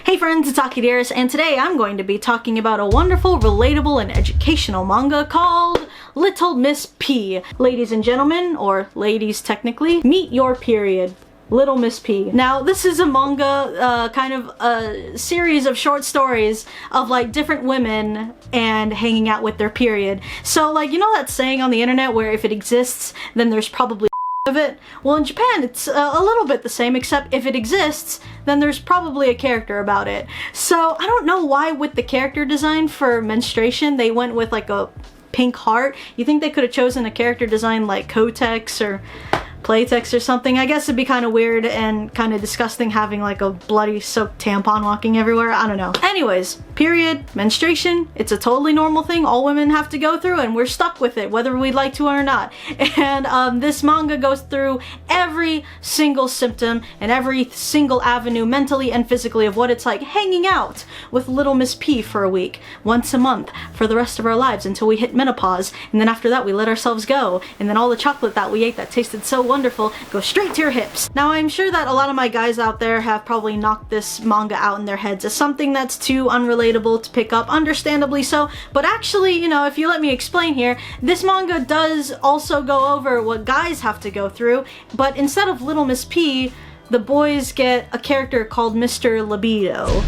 Hey friends, it's Akidearest, and today I'm going to be talking about a wonderful, relatable, and educational manga called Little Miss P. Ladies and gentlemen, or ladies technically, meet your period. Little Miss P. Now, this is a manga, kind of a series of short stories of like different women and hanging out with their period. So like, you know that saying on the internet where if it exists, then there's probably of it? Well, in Japan, it's a little bit the same, except if it exists, then there's probably a character about it. So I don't know why with the character design for menstruation, they went with like a pink heart. You think they could have chosen a character design like Kotex or Playtex or something? I guess it'd be kind of weird and kind of disgusting having like a bloody soaked tampon walking everywhere. I don't know. Anyways, period, menstruation, it's a totally normal thing all women have to go through, and we're stuck with it whether we'd like to or not. And this manga goes through every single symptom and every single avenue mentally and physically of what it's like hanging out with Little Miss P for a week, once a month, for the rest of our lives until we hit menopause, and then after that we let ourselves go, and then all the chocolate that we ate that tasted so wonderful go straight to your hips. Now, I'm sure that a lot of my guys out there have probably knocked this manga out in their heads as something that's too unrelatable to pick up, understandably so, but actually, you know, if you let me explain here, this manga does also go over what guys have to go through, but instead of Little Miss P, the boys get a character called Mr. Libido,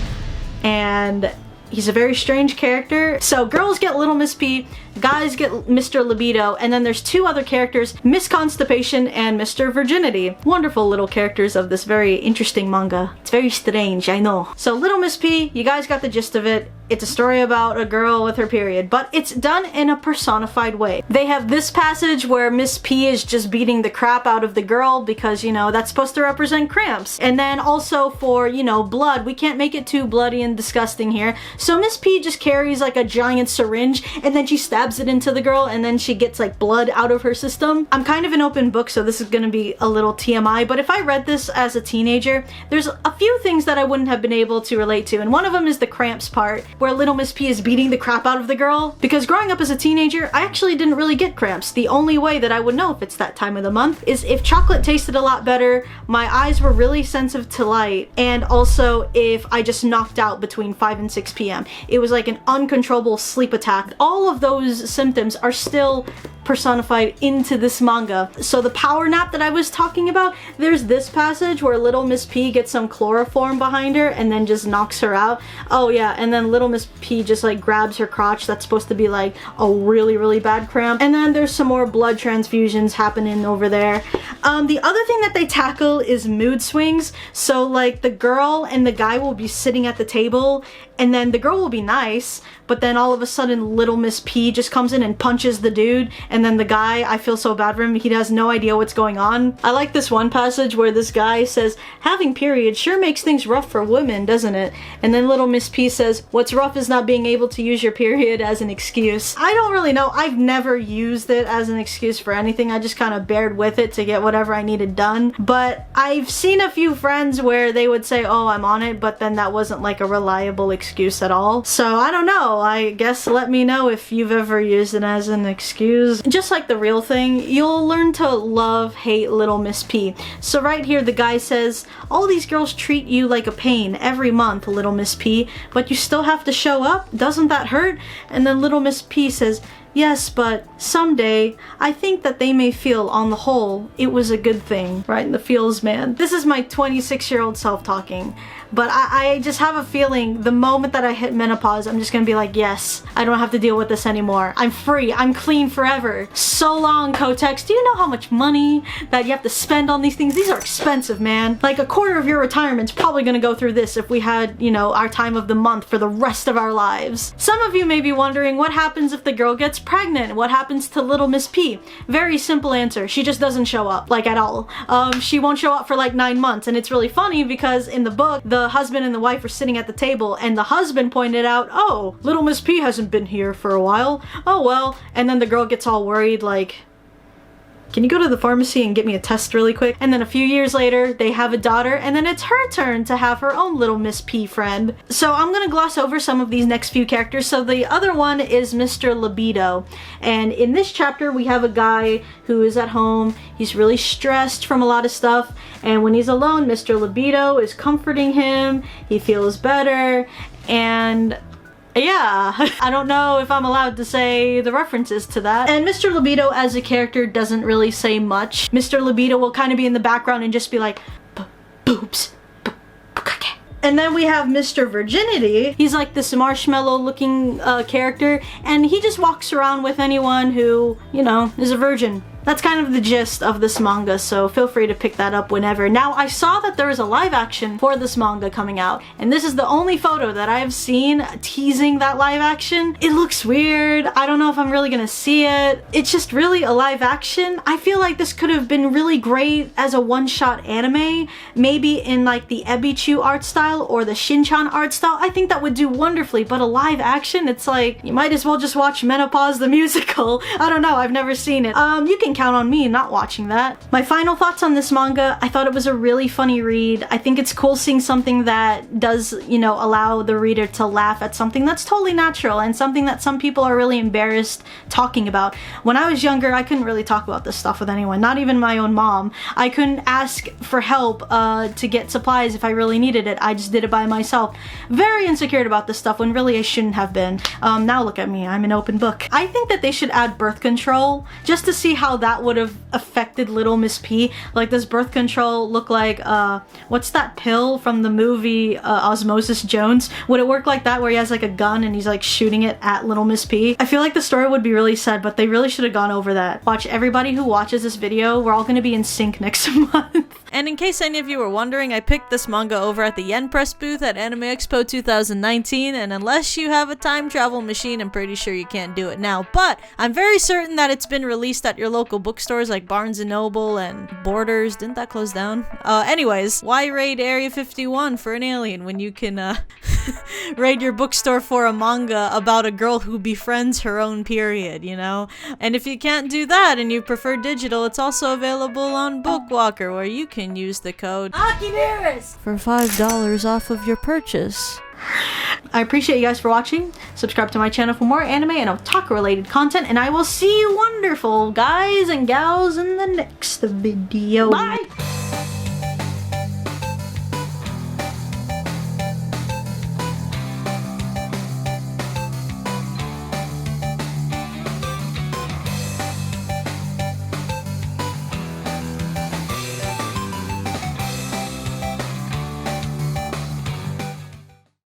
and he's a very strange character. So girls get Little Miss P, guys get Mr. Libido, and then there's two other characters, Miss Constipation and Mr. Virginity. Wonderful little characters of this very interesting manga. It's very strange, I know. So Little Miss P, you guys got the gist of it. It's a story about a girl with her period, but it's done in a personified way. They have this passage where Miss P is just beating the crap out of the girl because, you know, that's supposed to represent cramps. And then also for, you know, blood, we can't make it too bloody and disgusting here. So Miss P just carries like a giant syringe and then she stabs it into the girl and then she gets like blood out of her system. I'm kind of an open book, so this is gonna be a little TMI, but if I read this as a teenager, there's a few things that I wouldn't have been able to relate to, and one of them is the cramps part, where Little Miss P is beating the crap out of the girl. Because growing up as a teenager, I actually didn't really get cramps. The only way that I would know if it's that time of the month is if chocolate tasted a lot better, my eyes were really sensitive to light, and also if I just knocked out between 5 and 6 p.m. It was like an uncontrollable sleep attack. All of those symptoms are still personified into this manga. So the power nap that I was talking about, there's this passage where Little Miss P gets some chloroform behind her and then just knocks her out. Oh yeah, and then Little Miss P just like grabs her crotch. That's supposed to be like a really bad cramp. And then there's some more blood transfusions happening over there. The other thing that they tackle is mood swings. So like the girl and the guy will be sitting at the table, and then the girl will be nice, but then all of a sudden Little Miss P just comes in and punches the dude, and then the guy, I feel so bad for him, he has no idea what's going on. I like this one passage where this guy says, "Having periods sure makes things rough for women, doesn't it?" And then Little Miss P says, "What's rough is not being able to use your period as an excuse." I don't really know. I've never used it as an excuse for anything. I just kind of bared with it to get whatever I needed done. But I've seen a few friends where they would say, "Oh, I'm on it," but then that wasn't like a reliable excuse at all. So I don't know. I guess let me know if you've ever used it as an excuse. Just like the real thing, you'll learn to love, hate Little Miss P. So right here the guy says, "All these girls treat you like a pain every month, Little Miss P, but you still have to show up? Doesn't that hurt?" And then Little Miss P says, "Yes, but someday I think that they may feel on the whole it was a good thing." Right in the feels, man. This is my 26-year-old self talking. But I just have a feeling the moment that I hit menopause, I'm just gonna be like, yes, I don't have to deal with this anymore. I'm free. I'm clean forever. So long, Kotex. Do you know how much money that you have to spend on these things? These are expensive, man. Like a quarter of your retirement's probably gonna go through this if we had, you know, our time of the month for the rest of our lives. Some of you may be wondering, what happens if the girl gets pregnant? What happens to Little Miss P? Very simple answer. She just doesn't show up, like at all. She won't show up for like 9 months, and it's really funny because in the book, the husband and the wife are sitting at the table, and the husband pointed out, "Oh, Little Miss P hasn't been here for a while. Oh well." And then the girl gets all worried like, can you go to the pharmacy and get me a test really quick? And then a few years later, they have a daughter, and then it's her turn to have her own little Miss P friend. So I'm gonna gloss over some of these next few characters. So the other one is Mr. Libido. And in this chapter, we have a guy who is at home. He's really stressed from a lot of stuff. And when he's alone, Mr. Libido is comforting him. He feels better. And yeah, I don't know if I'm allowed to say the references to that. And Mr. Libido as a character doesn't really say much. Mr. Libido will kind of be in the background and just be like, boobs. And then we have Mr. Virginity. He's like this marshmallow looking character, and he just walks around with anyone who, you know, is a virgin. That's kind of the gist of this manga, so feel free to pick that up whenever. Now, I saw that there is a live action for this manga coming out, and this is the only photo that I have seen teasing that live action. It looks weird. I don't know if I'm really gonna see it. It's just really a live action. I feel like this could have been really great as a one-shot anime, maybe in like the Ebichu art style or the Shinchan art style. I think that would do wonderfully, but a live action, it's like, you might as well just watch Menopause the musical. I don't know, I've never seen it. You can count on me not watching that. My final thoughts on this manga, I thought it was a really funny read. I think it's cool seeing something that does, you know, allow the reader to laugh at something that's totally natural and something that some people are really embarrassed talking about. When I was younger, I couldn't really talk about this stuff with anyone, not even my own mom. I couldn't ask for help to get supplies if I really needed it. I just did it by myself. Very insecure about this stuff when really I shouldn't have been. Now look at me, I'm an open book. I think that they should add birth control just to see how that would have affected little Miss P. Like, does birth control look like, what's that pill from the movie Osmosis Jones? Would it work like that where he has like a gun and he's like shooting it at little Miss P? I feel like the story would be really sad, but they really should have gone over that. Watch, everybody who watches this video, we're all gonna be in sync next month. And in case any of you were wondering, I picked this manga over at the Yen Press booth at Anime Expo 2019, and unless you have a time travel machine, I'm pretty sure you can't do it now, but I'm very certain that it's been released at your local bookstores like Barnes & Noble and Borders. Didn't that close down? Anyways, why raid Area 51 for an alien when you can raid your bookstore for a manga about a girl who befriends her own period, you know? And if you can't do that and you prefer digital, it's also available on Bookwalker, where you can use the code Akidearest for $5 off of your purchase. I appreciate you guys for watching. Subscribe to my channel for more anime and otaku related content, and I will see you wonderful guys and gals in the next video. Bye!